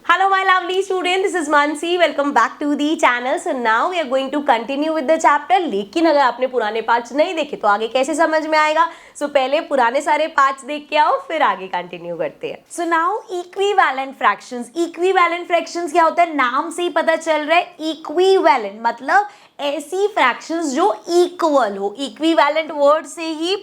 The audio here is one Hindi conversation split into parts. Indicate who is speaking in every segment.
Speaker 1: Hello my lovely student, this is Mansi. Welcome back to the channel. So now we are going to continue with the chapter. लेकिन अगर आपने पुराने पार्ट्स नहीं देखे तो आगे कैसे समझ में आएगा? पहले पुराने सारे पार्ट्स देख के आओ, फिर आगे कंटिन्यू करते हैं. So now equivalent fractions. Equivalent fractions क्या होता है? नाम से ही पता चल रहा है. Equivalent मतलब ऐसी fractions जो equal हो. Equivalent word से ही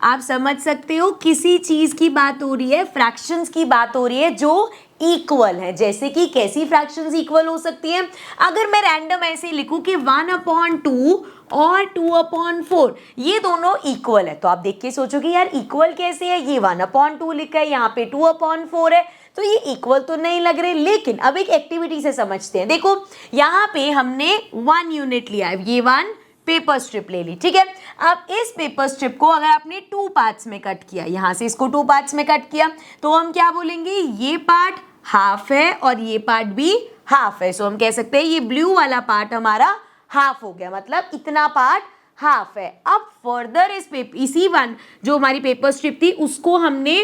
Speaker 1: आप समझ सकते हो किसी चीज की बात हो रही है, फ्रैक्शंस की बात हो रही है जो इक्वल है. जैसे कि कैसी फ्रैक्शंस इक्वल हो सकती हैं? अगर मैं रैंडम ऐसे ही लिखूं कि 1/2 और 2/4 ये दोनों इक्वल है, तो आप देख के सोचोगे यार इक्वल कैसे है? ये 1/2 लिखा है, यहाँ पे 2/4 है, तो ये इक्वल तो नहीं लग रहे. लेकिन अब एक एक्टिविटी से समझते हैं. देखो यहाँ पे हमने 1 यूनिट लिया है, ये 1 पेपर स्ट्रिप ले ली, ठीक है. अब इस पेपर स्ट्रिप को अगर आपने 2 पार्ट्स में कट किया, यहां से इसको 2 पार्ट्स में कट किया, तो हम क्या बोलेंगे? ये पार्ट हाफ है और ये पार्ट भी हाफ है. सो हम कह सकते हैं ये ब्लू वाला पार्ट हमारा हाफ हो गया, मतलब इतना पार्ट हाफ है. अब फर्दर इसी वन जो हमारी पेपर स्ट्रिप थी उसको हमने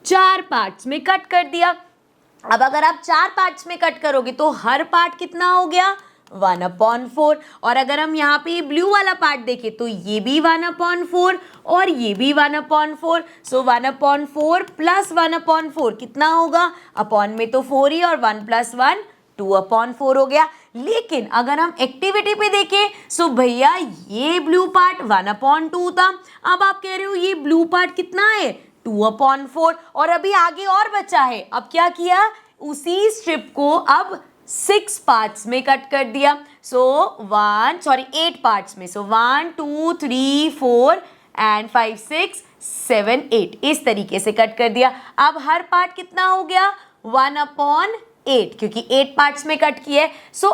Speaker 1: 4 पार्ट्स में कट कर दिया. अब अगर आप 4 पार्ट्स में कट करोगे तो हर पार्ट कितना हो गया? 1/4. और अगर हम यहाँ पे ब्लू वाला पार्ट देखें तो ये भी 1/4 और ये भी 1/4. सो 1/4 प्लस 1/4 कितना होगा? अपॉन में तो 4 ही, और 1 + 1 2/4 हो गया. लेकिन अगर हम एक्टिविटी पे देखें सो भैया ये ब्लू पार्ट 1/2 था. अब आप कह रहे हो ये ब्लू पार्ट कितना है? 2/4. और अभी आगे और बचा है. अब क्या किया? उसी स्ट्रिप को अब 6 पार्ट्स में कट कर दिया. 8 पार्ट्स में. 1 2 3 4 एंड 5 6 7 8 इस तरीके से कट कर दिया. अब हर पार्ट कितना हो गया? 1/8, क्योंकि 8 पार्ट्स में कट किया है.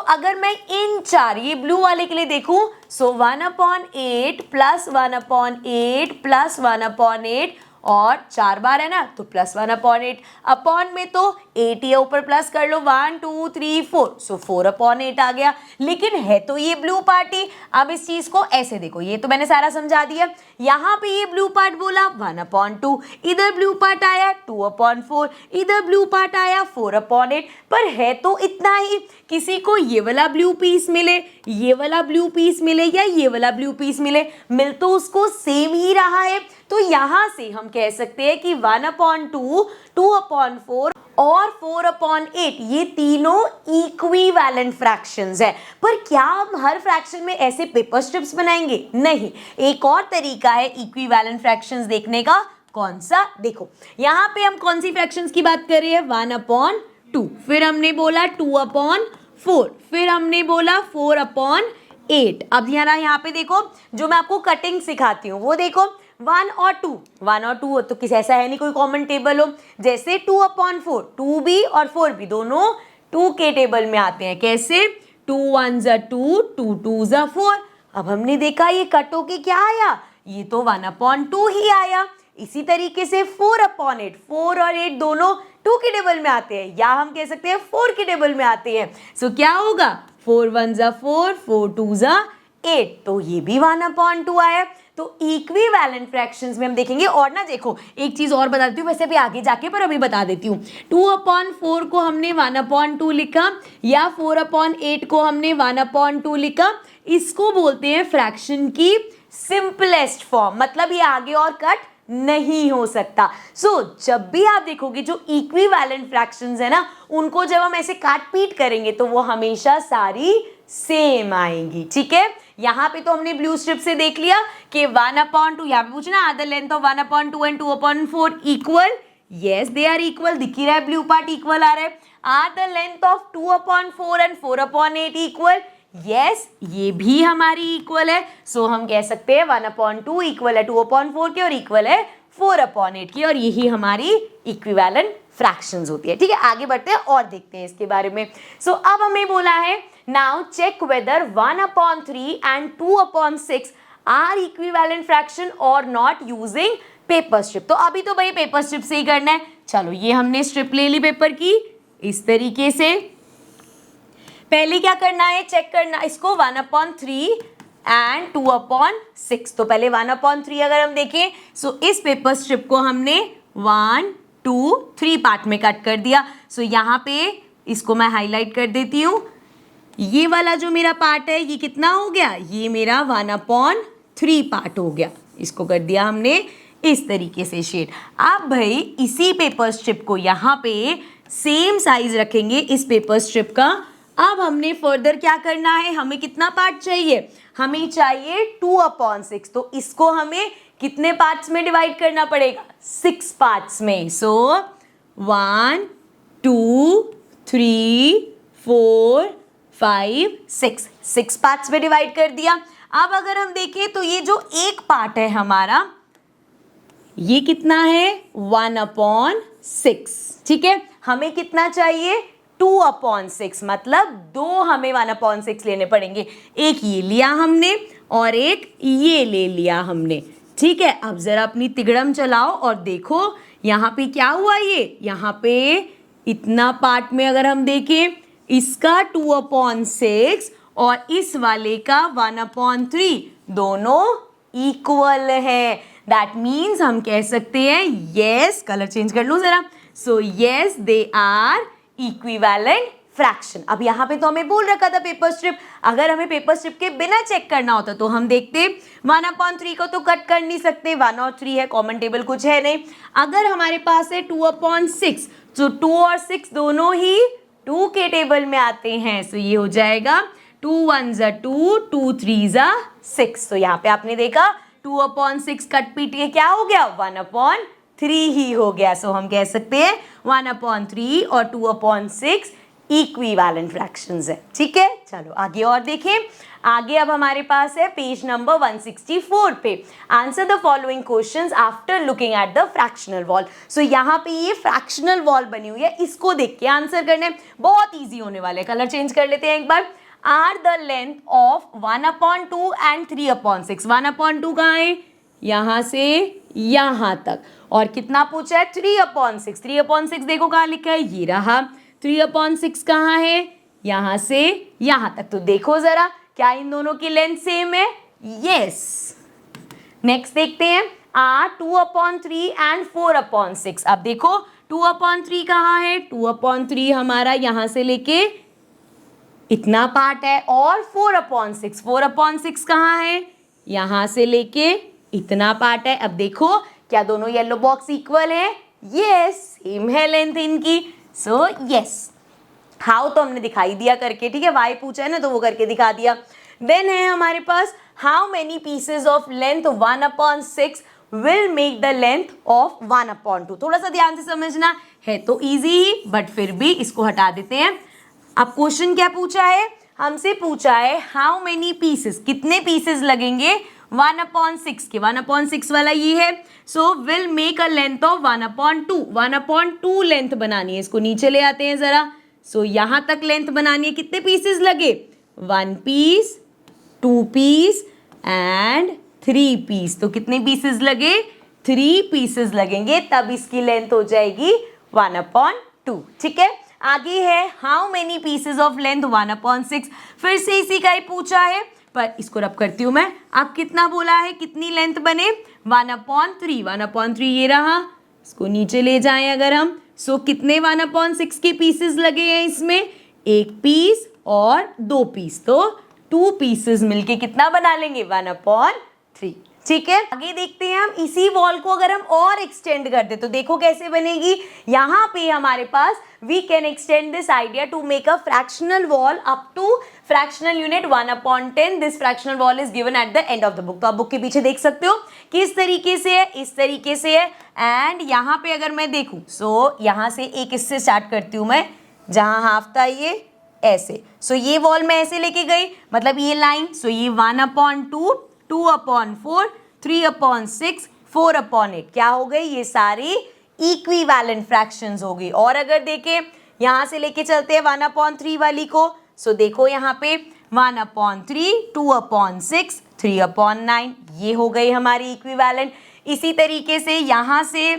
Speaker 1: अगर मैं इन 4 ये ब्लू वाले के लिए देखूं 1/8 प्लस 1/8 प्लस 1/8 और 4 बार है ना, तो प्लस 1/8. अपॉन में तो 8 ही ऊपर प्लस कर लो, 1 2 3 4, 4/8 आ गया. लेकिन है तो ये ब्लू पार्ट ही. अब इस चीज को ऐसे देखो, ये तो मैंने सारा समझा दिया. यहाँ पे ये ब्लू पार्ट बोला 1/2, इधर ब्लू पार्ट आया 2/4, इधर ब्लू पार्ट आया 4/8. पर है तो इतना ही. किसी को ये वाला ब्लू पीस मिले, ये वाला ब्लू पीस मिले या ये वाला ब्लू पीस मिले, मिल तो उसको सेम ही रहा है. तो यहां से हम कह सकते हैं कि 1/2, 2/4 और 4/8 ये तीनों इक्विवेलेंट फ्रैक्शंस है. पर क्या हम हर फ्रैक्शन में ऐसे पेपर स्ट्रिप्स बनाएंगे? नहीं. एक और तरीका है इक्विवेलेंट फ्रैक्शंस देखने का. कौन सा? देखो यहाँ पे हम कौन सी फ्रैक्शंस की बात कर रहे हैं? 1/2, फिर हमने बोला 2/4, फिर हमने बोला 4/8. अब यहाँ पे देखो जो मैं आपको कटिंग सिखाती हूँ वो देखो 1 और 2 हो तो किसी ऐसा है नहीं कोई कॉमन टेबल हो. जैसे 2/4, 2 भी और 4 भी दोनों 2 के टेबल में आते हैं. कैसे? 2 1 = 2, 2 2 = 4. अब हमने देखा ये कट होके क्या आया? ये तो 1/2 ही आया. इसी तरीके से 4/8, 4 और 8 दोनों 2 के टेबल में आते हैं, या हम कह सकते हैं 4 के टेबल में आते हैं. क्या होगा? 4 1 = 4, 4 2 = 8, तो ये भी 1/2 आया. तो इक्विवेलेंट फ्रैक्शंस में हम देखेंगे. और ना देखो एक चीज और बता देती हूँ, वैसे भी आगे जाके, पर अभी बता देती हूँ. 2/4 को हमने 1/2 लिखा या 4/8 को हमने 1/2 लिखा. इसको बोलते हैं फ्रैक्शन की सिंपलेस्ट फॉर्म. मतलब ये आगे और कट नहीं हो सकता. जब भी आप देखोगे जो इक्विवेलेंट फ्रैक्शंस है ना, उनको जब हम ऐसे काट पीट करेंगे तो वो हमेशा सारी सेम आएंगी. ठीक है. यहाँ पे तो हमने ब्लू स्ट्रिप से देख लिया कि 1/2, यहाँ पे पूछना are the length of 1/2 and 2/4 equal. Yes they are equal. दिख ही रहा है ब्लू पार्ट इक्वल आ रहा है. Are the length of 2/4 and 4/8 equal. Yes ये भी हमारी इक्वल है. हम कह सकते हैं 1/2 इक्वल है 2/4 के और इक्वल है 4/8 की. और यही हमारी इक्विवेलेंट फ्रैक्शंस होती है. ठीक है. आगे बढ़ते हैं और देखते हैं इसके बारे में. अब हमें बोला है now check whether 1/3 and 2/6 are equivalent fraction और नॉट यूजिंग पेपर स्ट्रिप. तो अभी तो भाई पेपर स्ट्रिप से ही करना है. चलो ये हमने स्ट्रिप ले ली पेपर की इस तरीके से. पहले क्या करना है? चेक करना इसको 1/3 एंड 2/6. तो पहले 1/3 अगर हम देखें इस पेपर स्ट्रिप को हमने 1 2 3 पार्ट में कट कर दिया. यहाँ पे इसको मैं हाईलाइट कर देती हूँ। ये वाला जो मेरा पार्ट है ये कितना हो गया, ये मेरा 1/3 पार्ट हो गया। इसको कर दिया हमने इस तरीके से शेड। अब भाई इसी पेपर स्ट्रिप को यहाँ पे सेम साइज रखेंगे इस पेपर स्ट्रिप का। अब हमने फर्दर क्या करना है, हमें कितना पार्ट चाहिए, हमें चाहिए 2/6। तो इसको हमें कितने पार्ट्स में डिवाइड करना पड़ेगा, 6 पार्ट्स में। सो 1 2 3 4 5 6 पार्ट्स में डिवाइड कर दिया। अब अगर हम देखें तो ये जो एक पार्ट है हमारा, ये कितना है 1/6। ठीक है, हमें कितना चाहिए 2/6, मतलब 2 हमें 1/6 लेने पड़ेंगे। एक ये लिया हमने और एक ये ले लिया हमने। ठीक है, अब जरा अपनी तिगड़म चलाओ और देखो यहाँ पे क्या हुआ, ये यहाँ पे इतना पार्ट में अगर हम देखें, इसका 2/6 और इस वाले का 1/3 दोनों इक्वल है। दैट मीन्स हम कह सकते हैं यस, कलर चेंज कर लूं जरा। So yes they are equivalent fraction. अब यहाँ पे तो हमें बोल रखा था पेपर स्ट्रिप, अगर हमें पेपर स्ट्रिप के बिना चेक करना होता तो हम देखते 1/3 को तो कट कर नहीं सकते, 1 और 3 है, कॉमन टेबल कुछ है नहीं। अगर हमारे पास है 2/6, तो 2 और 6 दोनों ही 2 के टेबल में आते हैं। सो ये हो जाएगा 2 1 ज़ा 2, 2 3 ज़ा 6। तो यहाँ पे आपने देखा 2/6 कट पीट के क्या हो गया, 1/3 ही हो गया। सो हम कह सकते हैं 1/3 और 2/6 इक्विवेलेंट फ्रैक्शंस है। ठीक है, चलो आगे और देखें। आगे अब हमारे पास है पेज नंबर 164 पे। Answer the following questions after looking at the fractional wall. So यहाँ पे ये फ्रैक्शनल वॉल बनी हुई है, इसको देख के आंसर करने बहुत ईजी होने वाले। कलर चेंज कर लेते हैं एक बार। Are the length of 1/2 and 3/6। 1/2 कहाँ है, यहाँ से यहाँ तक, और कितना पूछा है 3/6। 3/6 देखो कहाँ लिखा है, ये रहा। 3/6 कहाँ है, यहाँ से यहाँ तक। तो देखो जरा क्या इन दोनों की लेंथ सेम है, यस। नेक्स्ट देखते हैं आर 2/3 एंड 4/6। अब देखो 2/3 कहाँ है, 2/3 हमारा यहाँ से लेके इतना पार्ट है, और 4/6, 4/6 कहाँ है, यहाँ से लेके इतना पार्ट है। अब देखो क्या दोनों येलो बॉक्स इक्वल है, यस, सेम है लेंथ इनकी। सो यस, हाउ तो हमने दिखाई दिया करके, ठीक है, वाई पूछा है ना तो वो करके दिखा दिया। देन है हमारे पास how many pieces of length 1/6 will make the length of 1/2। थोड़ा सा ध्यान से समझना है, तो इजी ही, बट फिर भी इसको हटा देते हैं। अब क्वेश्चन क्या पूछा है, हमसे पूछा है हाउ मेनी पीसेस, कितने पीसेस लगेंगे 1/6 के। 1/6 वाला ये है। So will make a length of 1/2। 1/2 length बनानी है, इसको नीचे ले आते हैं जरा। सो यहाँ तक लेंथ बनानी है, कितने पीसेस लगे, 1 पीस, 2 पीस एंड 3 पीस। तो कितने पीसेस लगे, 3 पीसेस लगेंगे, तब इसकी लेंथ हो जाएगी 1/2। ठीक है, आगे है how many pieces of length 1/6। फिर से इसी का ही पूछा है, पर इसको रब करती हूँ मैं। अब कितना बोला है, कितनी लेंथ बने, 1/3। 1/3 ये रहा, इसको नीचे ले जाएं अगर हम। सो कितने 1/6 के पीसेस लगे हैं इसमें, 1 पीस और 2 पीस, तो 2 पीसेस मिलके कितना बना लेंगे, 1/3। ठीक है, आगे देखते हैं हम। इसी वॉल को अगर हम और एक्सटेंड कर दे तो देखो कैसे बनेगी। यहाँ पे हमारे पास we can extend this idea to make a fractional wall up to fractional unit 1/10। This fractional wall is given at the end of the book. तो आप बुक के पीछे देख सकते हो किस तरीके से है, इस तरीके से है। एंड यहाँ पे अगर मैं देखूँ, सो यहाँ से एक इससे स्टार्ट करती हूँ मैं, जहाँ हाफ था ये ऐसे। सो ये वॉल मैं ऐसे लेके गई, मतलब ये लाइन। सो ये 1/2, 2/4, 3/6, 4/8 क्या हो गई, ये सारी इक्विवेलेंट फ्रैक्शंस हो गई। और अगर देखें यहाँ से लेके चलते हैं 1/3 वाली को। सो देखो यहाँ पे 1/3, 2/6, 3/9 ये हो गई हमारी इक्विवेलेंट। इसी तरीके से यहाँ से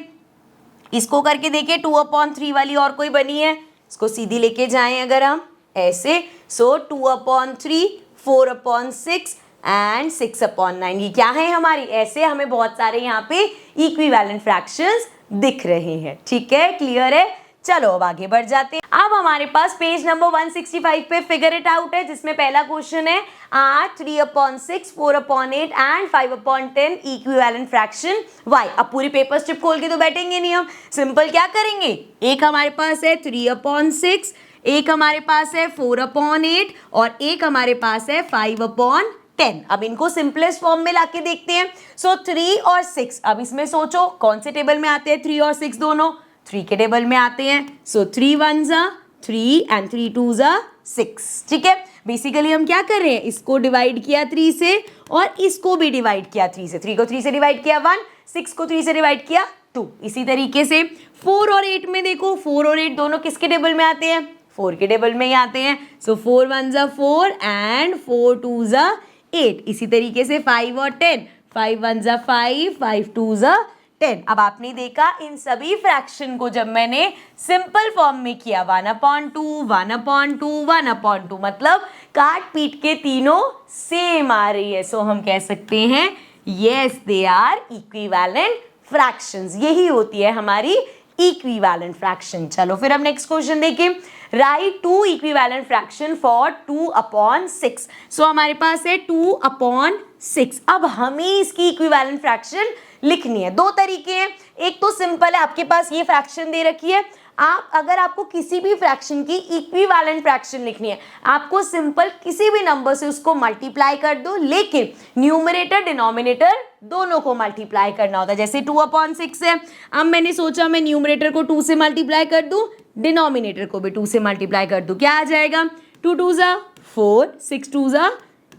Speaker 1: इसको करके देखें, 2/3 वाली और कोई बनी है, इसको सीधी लेके जाएं अगर हम ऐसे। सो 2/3, 4/6 एंड 6/9 ये क्या है हमारी, ऐसे हमें बहुत सारे यहाँ पे इक्विवेलेंट फ्रैक्शंस दिख रहे हैं। ठीक है, क्लियर है। चलो अब आगे बढ़ जाते हैं। अब हमारे पास पेज नंबर 165 पे फिगर इट आउट है, जिसमें पहला क्वेश्चन है 8, 3/6, 4/8 एंड 5/10 इक्विवेलेंट फ्रैक्शन y। अब पूरी पेपर स्ट्रिप खोल के तो बैठेंगे नहीं हम, सिंपल क्या करेंगे, एक हमारे पास है 3/6, एक हमारे पास है 4/8 और एक हमारे पास है 5/10। अब इनको सिंपलेस्ट फॉर्म में लाके देखते हैं। सो 3 और 6, अब इसमें सोचो कौन से टेबल में आते हैं 3 और 6 दोनों, 3 के टेबल में आते हैं। सो 3 1s are 3 and 3 2s are 6। ठीक है, बेसिकली हम क्या कर रहे हैं, इसको डिवाइड किया 3 से और इसको भी डिवाइड किया 3 से। 3 को 3 से डिवाइड किया 1, 6 को 3 से डिवाइड किया 2। इसी तरीके से 4 और 8 में देखो, 4 और 8 दोनों किसके टेबल में आते हैं, 4 के टेबल में ही आते हैं। सो 4 1s are 4 and 4 2s are 8। इसी तरीके से 5 और 10, 5 1s are 5, 5 2s are 10। अब आपने देखा इन सभी फ्रैक्शन को जब मैंने सिंपल फॉर्म में किया 1/2, 1/2, 1/2, मतलब काट पीट के तीनों सेम आ रही है। सो हम कह सकते हैं yes they are equivalent fractions. यही होती है हमारी इक्विवेलेंट फ्रैक्शन। चलो फिर हम नेक्स्ट क्वेश्चन देखें। Right 2 equivalent fraction for 2/6। So हमारे पास है 2/6। अब हमें इसकी इक्विवेलेंट फ्रैक्शन लिखनी है। दो तरीके हैं, एक तो सिंपल है, आपके पास ये फ्रैक्शन दे रखी है, आप अगर आपको किसी भी फ्रैक्शन की इक्विवेलेंट फ्रैक्शन लिखनी है, आपको सिंपल किसी भी नंबर से उसको मल्टीप्लाई कर दो, लेकिन न्यूमरेटर डिनोमिनेटर दोनों को मल्टीप्लाई करना होता है। जैसे 2/6 है, अब मैंने सोचा मैं न्यूमरेटर को 2 से मल्टीप्लाई कर दूं, डिनोमिनेटर को भी 2 से मल्टीप्लाई कर दूं, क्या आ जाएगा, 2 2s are 4, 6 2s are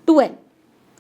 Speaker 1: 12।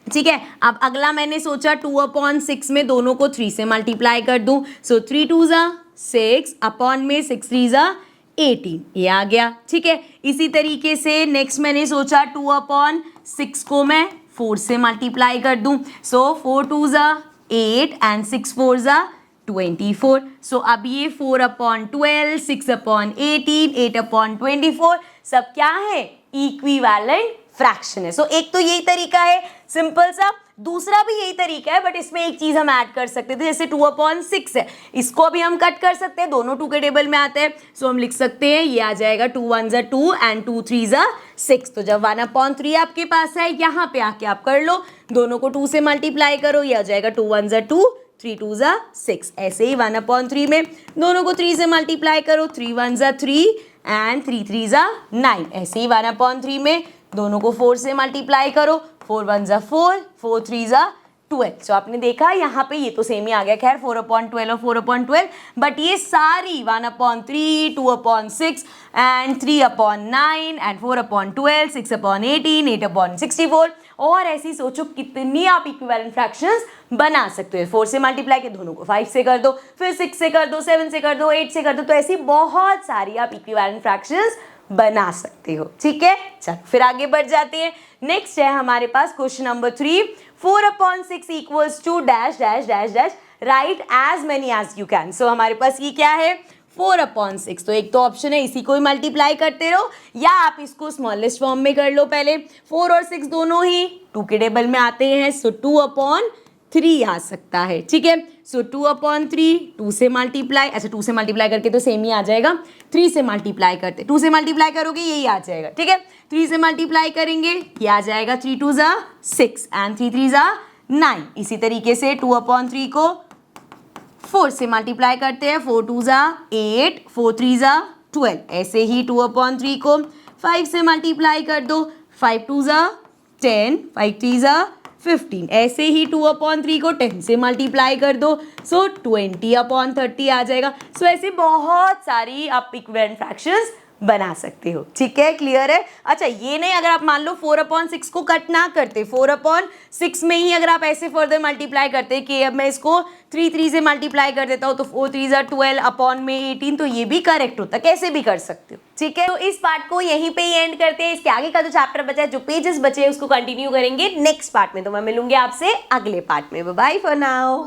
Speaker 1: ठीक है, अब अगला मैंने सोचा 2/6 में दोनों को 3 से मल्टीप्लाई कर दूं। सो 3 2s are 6, अपॉन में 6 3s are 18, ये आ गया। ठीक है, इसी तरीके से नेक्स्ट मैंने सोचा 2/6 को मैं 4 से मल्टीप्लाई कर दूं। सो 4 2s are 8 and 6 4s are 24। सो अब ये 4/12, 6/18, 8/24 सब क्या है, इक्विवेलेंट फ्रैक्शन है। सो एक तो यही तरीका है सिंपल सा, दूसरा भी यही तरीका है, बट इसमें एक चीज हम ऐड कर सकते थे। जैसे 2/6 है, इसको भी हम कट कर सकते हैं, दोनों 2 के टेबल में आते हैं। सो हम लिख सकते हैं ये आ जाएगा 2 1s are 2 and 2 3s are 6। तो जब 1/3 आपके पास है, यहाँ पे आके आप कर लो, दोनों को 2 से मल्टीप्लाई करो, ये आ जाएगा 2 1s are 2, 3 2s are 6। ऐसे ही 1/3 में दोनों को 3 से मल्टीप्लाई करो, 3 1s are 3 and 3 3s are 9। ऐसे ही 1/3 में दोनों को 4 से मल्टीप्लाई करो, 4 1s are 4, 4 3s are 12। सो आपने देखा यहाँ पे ये तो सेम ही आ गया, खैर 4/12 और 4/12, बट ये सारी 1/3, 2/6 एंड 3/9 एंड 4/12, 6/18, 8/64 और ऐसी सोचो कितनी आप इक्विवेलेंट फ्रैक्शंस बना सकते हो। 4 से मल्टीप्लाई के दोनों को 5 से कर दो, फिर 6 से कर दो, 7 से कर दो, 8 से कर दो, तो ऐसी बहुत सारी आप इक्विवेलेंट फ्रैक्शंस बना सकते हो। ठीक है, चलो फिर आगे बढ़ जाते हैं। नेक्स्ट है हमारे पास question number 3, 4/6 equals to dash dash dash dash, right as many as you can. So हमारे पास ये क्या है, 4/6। तो एक तो ऑप्शन है इसी को ही मल्टीप्लाई करते रहो, या आप इसको स्मॉलेस्ट फॉर्म में कर लो। पहले 4 और 6 दोनों ही 2 के टेबल में आते हैं, सो 2/3 आ सकता है। ठीक है, सो 2/3, 2 से मल्टीप्लाई, अच्छा 2 से मल्टीप्लाई करके तो सेम ही आ जाएगा, 3 से मल्टीप्लाई करते, 2 से मल्टीप्लाई करोगे यही आ जाएगा। ठीक है, 3 से मल्टीप्लाई करेंगे ये आ जाएगा 3 2s are 6 and 3 3s are 9। इसी तरीके से 2/3 को 4 से मल्टीप्लाई करते हैं, 4 2s are 8, 4 3s are 12। ऐसे ही 2/3 को 5 से मल्टीप्लाई कर दो, 5 2s are 10, 5 3s are 15। ऐसे ही 2/3 को 10 से मल्टीप्लाई कर दो, सो 20/30 आ जाएगा। सो ऐसे बहुत सारी आप इक्विवेलेंट फ्रैक्शंस बना सकते हो। ठीक है, क्लियर है। अच्छा ये नहीं, अगर आप मान लो 4/6 को कट ना करते, 4/6 में ही अगर आप ऐसे फर्दर मल्टीप्लाई करते कि अब मैं इसको 3 3 से मल्टीप्लाई कर देता हूँ, तो 4 3s are 12 अपॉन में 18, तो ये भी करेक्ट होता, कैसे भी कर सकते हो। ठीक है, तो इस पार्ट को यहीं पे ही एंड करते हैं। इसके आगे का जो चैप्टर बचा है, जो पेजेस बचे हैं, उसको कंटिन्यू करेंगे नेक्स्ट पार्ट में। तो मैं मिलूंगी आपसे अगले पार्ट में। Bye bye for now.